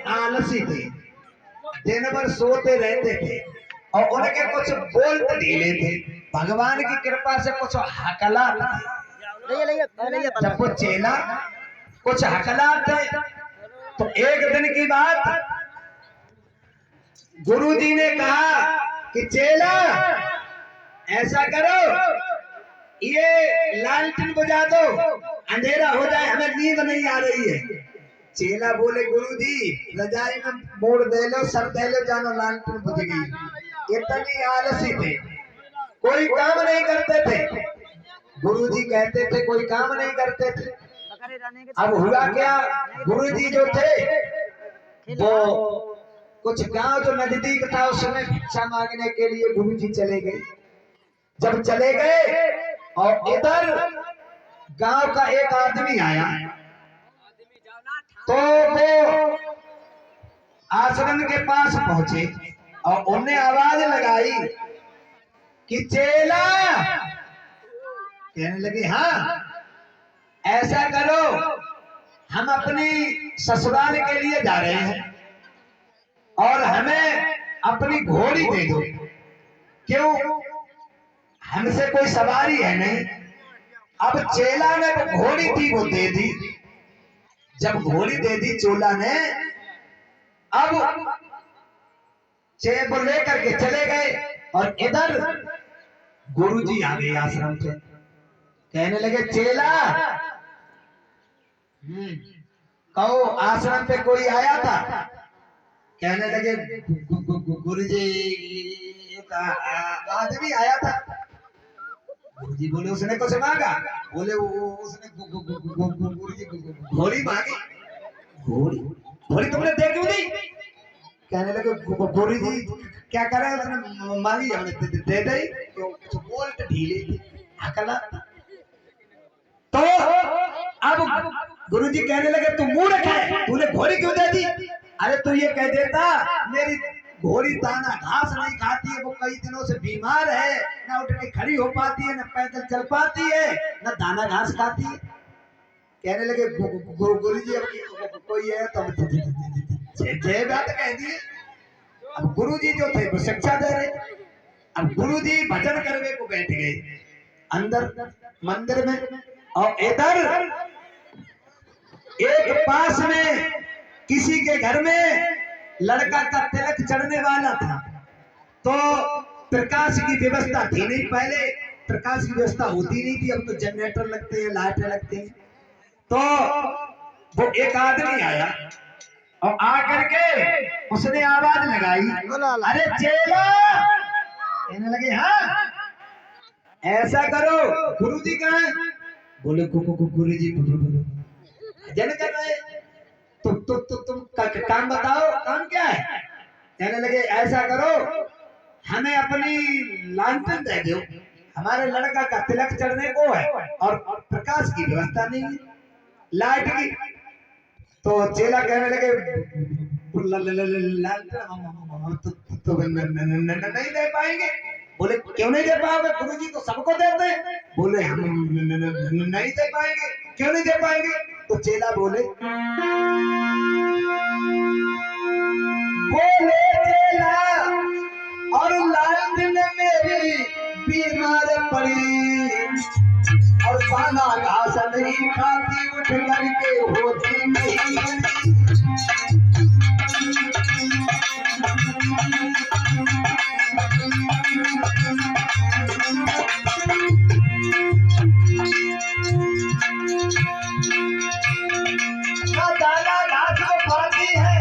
आलसी थे, दिन भर सोते रहते थे और उनके कुछ बोल्ट ढीले थे। भगवान की कृपा से कुछ हकला थे। जब वो चेला कुछ हकला थे तो एक दिन की बात, गुरुजी ने कहा कि चेला ऐसा करो, ये लालटेन बुझा दो, अंधेरा हो जाए, हमें नींद नहीं आ रही है। चेला बोले गुरुजी रजाई में मोड़ दे लो, सर दे लो, जानो लालटेन बुझ गई। इतनी आलसी थे, कोई काम नहीं करते थे। गुरुजी कहते थे कोई काम नहीं करते थे। अब हुआ क्या, गुरुजी जो थे वो कुछ गांव जो नजदीक था उसमें भिक्षा मांगने के लिए गुरुजी चले गए। जब चले गए और इधर गांव का एक आदमी आया तो वो आश्रम के पास पहुंचे और उन्हें आवाज लगाई कि चेला, कहने लगे हाँ ऐसा करो, हम अपनी ससुराल के लिए जा रहे हैं और हमें अपनी घोड़ी दे दो। क्यों, हमसे कोई सवारी है नहीं। अब चेला ने वो घोड़ी थी वो दे दी। जब घोड़ी दे दी चोला ने, अब चेब लेकर के चले गए और इधर गुरुजी आ गए आश्रम से। कहने लगे चेला, कहो आश्रम पे कोई आया था। कहने लगे गुरुजी एक आदमी आया था। गुरुजी बोले उसने कुछ मांगा। बोले उसने गुरुजी घोड़ी मांगी। घोड़ी, घोड़ी तुमने दे क्यों नहीं। कहने लगे गुरुजी क्या करे, उसने मांगी हमने दे दी। तो बोल्ट ढीले थी, हकला। तो अब गुरुजी कहने लगे तू मूर्ख है, तूने घोड़ी क्यों दे दी। अरे तू ये कह देता मेरी घोड़ी दाना घास नहीं खाती है, वो कई दिनों से बीमार है, ना उठ के खड़ी हो पाती है, ना पैदल चल पाती है, ना दाना घास खाती है। कहने लगे गुरुजी अब कोई है तो जय बात कह दी। अब गुरुजी जो थे वो शिक्षा दे रहे। अब गुरुजी भजन करने को बैठ गए अंदर मंदिर में और इधर एक पास में किसी के घर में लड़का का तिलक चढ़ने वाला था। तो प्रकाश की व्यवस्था थी नहीं, पहले प्रकाश की व्यवस्था होती नहीं थी, अब तो जनरेटर लगते हैं, लाइटें लगते हैं। तो वो एक आदमी आया और आकर के उसने आवाज लगाई, अरे चेला। कहने लगे हाँ ऐसा करो। गुरुजी कहाँ है। बोले गुरुजी भजन कर रहे। तुम काम बताओ, काम क्या है। कहने लगे ऐसा करो, हमें अपनी लालटेन दे दो, हमारे लड़का का तिलक चढ़ने को है और प्रकाश की व्यवस्था नहीं है, लाइट की। तो चेला कहने लगे नहीं दे पाएंगे। बोले क्यों नहीं दे पाओगे, गुरुजी तो सबको देते हैं। बोले हम नहीं दे पाएंगे। क्यों नहीं दे पाएंगे। तो चेला बोले चेला और लालटेन मेरी बीमार पड़ी और दाना घास नहीं खाती, उठ करके होती नहीं। ना दाना घास को खाती है,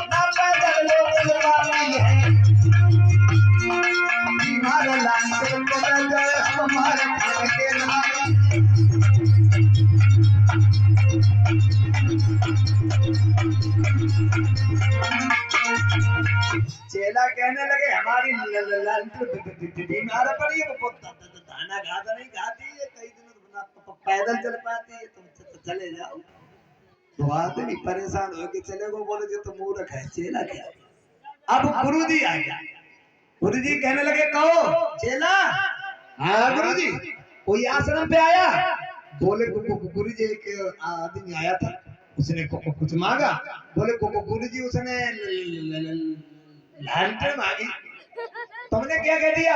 ना पैदल लोग चलवाती है। बीमार लालटेन हमारे घर के चेला कहने लगे हमारी बीमार पड़ी है, वो दाना घास नहीं खाती है, कई दिनों पैदल चल पाती है, तुम चले जाओ। तो आदमी परेशान हो के चले गए। बोले जो तो मूर्ख है, चेला क्या। अब गुरुजी आ गया। गुरुजी कहने लगे कहो चेला। हाँ गुरुजी। कोई आश्रम पे आया। बोले गुरुजी एक आदमी आया था, उसने कुछ मांगा, बोले गुरुजी उसने लालटेन मांगी। तुमने क्या कह दिया?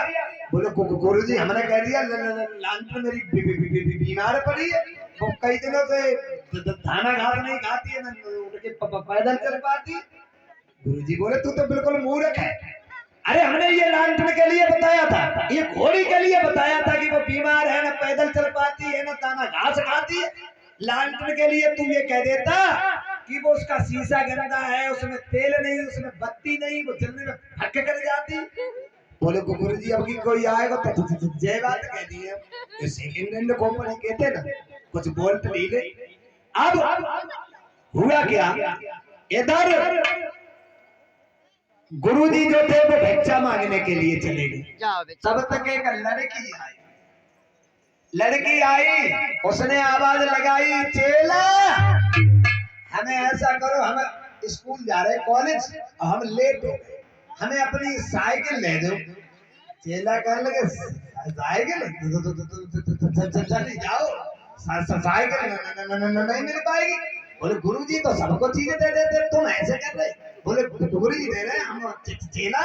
बोले गुरुजी हमने कह दिया लालटेन मेरी बीमार पड़ी है, वो कई दिनों से खाना घास नहीं खाती है, ना उठ के पैदल चल पाती। गुरुजी बोले तू तो बिल्कुल मूर्ख है। अरे हमने ये लालटेन के लिए बताया था, ये घोड़ी के लिए बताया था कि वो बीमार है, ना पैदल चल पाती है, ना दाना घास खाती है। लालटेन के लिए तू ये कह देता कि वो उसका शीशा गंदा है, उसमें तेल नहीं, उसमें बत्ती नहीं, वो जलने में फटके कर जाती। बोले गुरुजी अब की कोई आएगा तो जय बात कह दी है, ये सेकंड हैंड कंपनी कहते ना, कुछ बोल्ट नहीं ले। अब हुआ क्या, इधर गुरुजी जो थे वो भिक्षा मांगने के लिए चले गए। तब तक एक लड़की आई, उसने आवाज लगाई, चेला हमें ऐसा करो, हम स्कूल जा रहे कॉलेज, हम लेट हो गए, हमें अपनी साइकिल ले दो। चेला कहने लगे साइकिल चली जाओ, साइकिल नहीं मिल पाएगी। बोले गुरुजी तो सबको चीजें दे देते, तुम ऐसे कर रहे। बोले गुरुजी दे रहे, हम चेला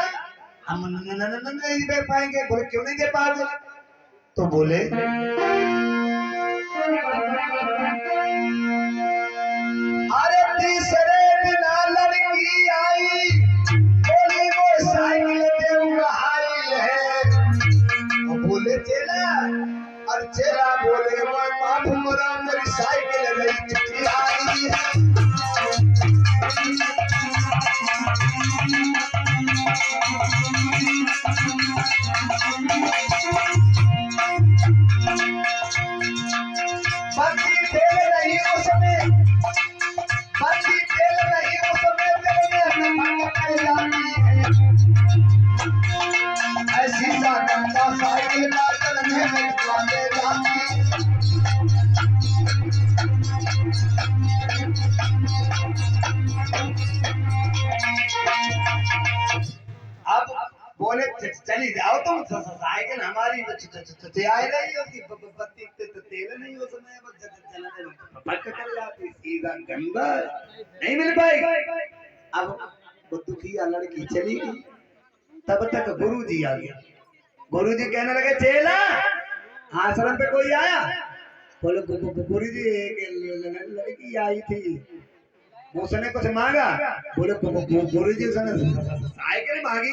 हम नहीं दे पाएंगे। बोले क्यों नहीं दे पाओगे? तो बोले अरे तीसरे दिन लड़की आई, बोली वो साइकिल आई है। तो बोले चेला, और चेला बोले वो बाप मोरा मेरी साइकिल नहीं आई। बोले चली जाओ तुम, साइकिल हमारी आई रही होती, बत्ती तेल नहीं हो समय फटक कर जाती, सीधा गंदा नहीं मिल पाएगी। अब वो दुखिया लड़की चली गई। तब तक गुरुजी आ गया। गुरुजी कहने लगे चेला आश्रम पे कोई आया? बोले गुरुजी एक लड़की आई थी, उसने कुछ मांगा। बोले गुरुजी उसने साइकिल मांगी,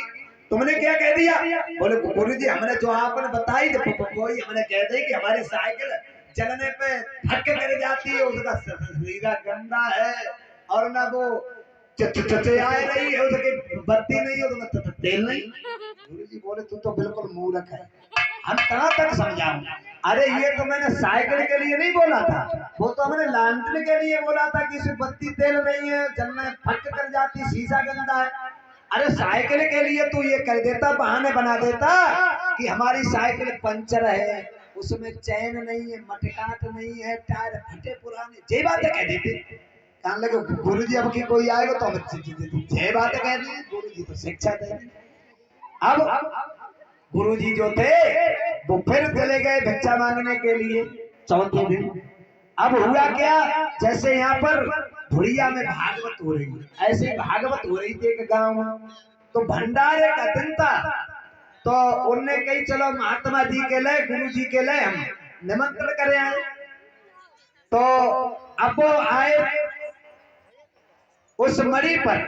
तुमने क्या कह दिया? बोले गुरुजी हमने जो आपने बताई थी, कोई हमने कह दी कि हमारी साइकिल चलने पे फटके कर जाती है, उसका सीधा गंदा है, और ना वो चचाई रही है, उसकी बत्ती नहीं है, उसमें तेल नहीं। गुरुजी बोले तू तो बिल्कुल मूर्ख है, हम कहाँ तक समझाऊं? अरे ये तो मैंने साइकिल के लिए नहीं बोला था, वो तो हमने लालटेन के लिए बोला था कि इसमें बत्ती तेल नहीं है, जलने फटक कर जाती, शीशा गंदा है। अरे साइकिल के लिए तू ये कह देता, बहाने बना देता कि हमारी साइकिल पंचर है, उसमें चैन नहीं है, मटकाट नहीं है, टायर फटे पुराने, ये बातें कह देते। कहने लगे गुरुजी अब की कोई आएगा तो हम ये बातें कह दी। गुरुजी तो शिक्षा दे। अब गुरुजी जो थे वो फिर चले गए भिक्षा मांगने के लिए चौथे दिन। अब हुआ क्या, जैसे यहाँ पर भुड़िया में भागवत हो रही है, ऐसे भागवत हो रही थी एक गांव में। तो भंडारे का दिन था, तो उनने कही चलो महात्मा जी के लिए, गुरु जी के लिए हम निमंत्रण करे आए। तो अब वो आए उस मरी पर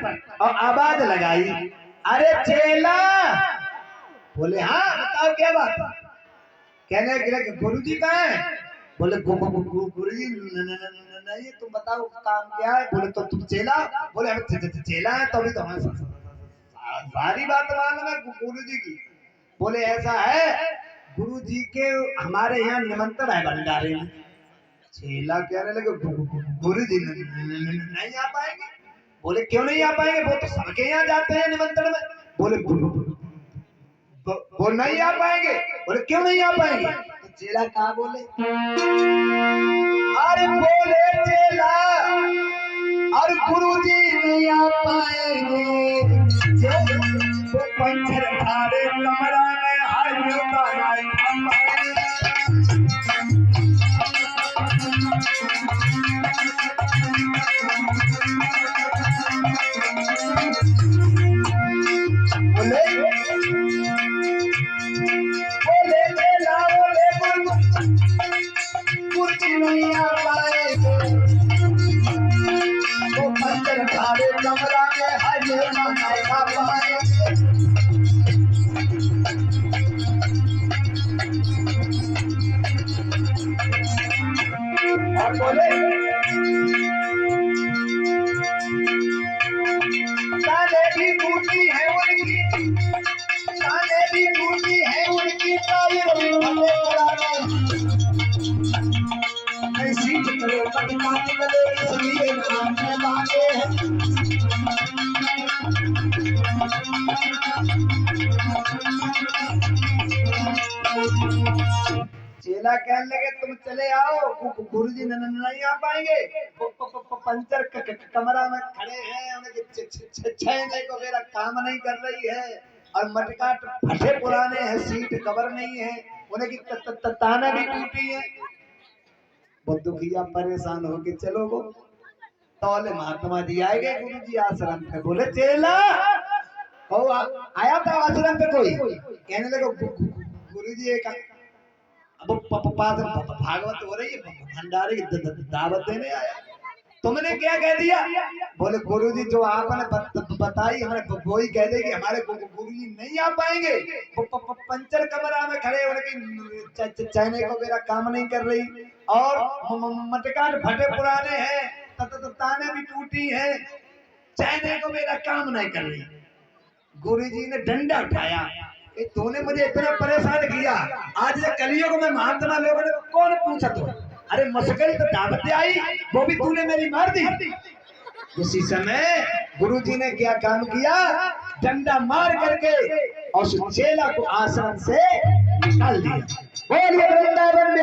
और आवाज लगाई, अरे चेला। बोले हाँ बताओ क्या बात। कहने लगे गुरुजी कहाँ है? बोले गुरुजी नहीं, तुम बताओ काम क्या है? बोले तो तुम चेला? बोले हम चेला है, तभी तो हमें सारी बात मालूम है गुरुजी की। बोले ऐसा है, गुरुजी के हमारे यहाँ निमंत्रण है भंडारे में। चेला कहने लगे गुरुजी नहीं आ पाएंगे। बोले क्यों नहीं आ पाएंगे? वो तो सबके यहाँ जाते हैं निमंत्रण में। बोले वो नहीं आ पाएंगे। बोले क्यों नहीं आ पाएंगे? तो चेला कहा बोले, अरे बोले चेला और गुरुजी नहीं आ पाएंगे, वो पंचर धारे कमरा में हाथ चेला कहने लगे तुम चले आओ, गुरु जी नहीं आ पाएंगे, पंचर कमरा में खड़े हैं, उनके छेने को मेरा काम नहीं कर रही है, और मटका फटे पुराने हैं, सीट कवर नहीं है, उनकी ताना भी टूटी है। बहुत दुखिया परेशान होके चलो गो। तौले महात्मा जी आए गए गुरु जी आश्रम पे, बोले चेला आया था आश्रम पे कोई, कहने लगे गुरु जी एक अब पास भागवत हो रही है, भंडारे की दावत देने आया, तुमने क्या कह दिया? बोले गुरु जी जो आपने बताई हमें वही कह दे कि हमारे गुरु जी नहीं आ पाएंगे, पंचर कमरा में खड़े, उनकी चैने को मेरा काम नहीं कर रही, और मटका फटे पुराने हैं, ताने भी टूटी है, चैने को मेरा काम नहीं कर रही। गुरु जी ने डंडा उठाया, तूने मुझे इतना परेशान किया, आज ये कलियुग में महात्मा लोगों ने कौन पूछा तो, अरे मशक्कत तो दावत आई, वो भी तूने मेरी मार दी। उसी समय गुरु जी ने क्या काम किया, डंडा मार करके और चेला को आश्रम से निकाल दिया। बोलिए वृंदावन में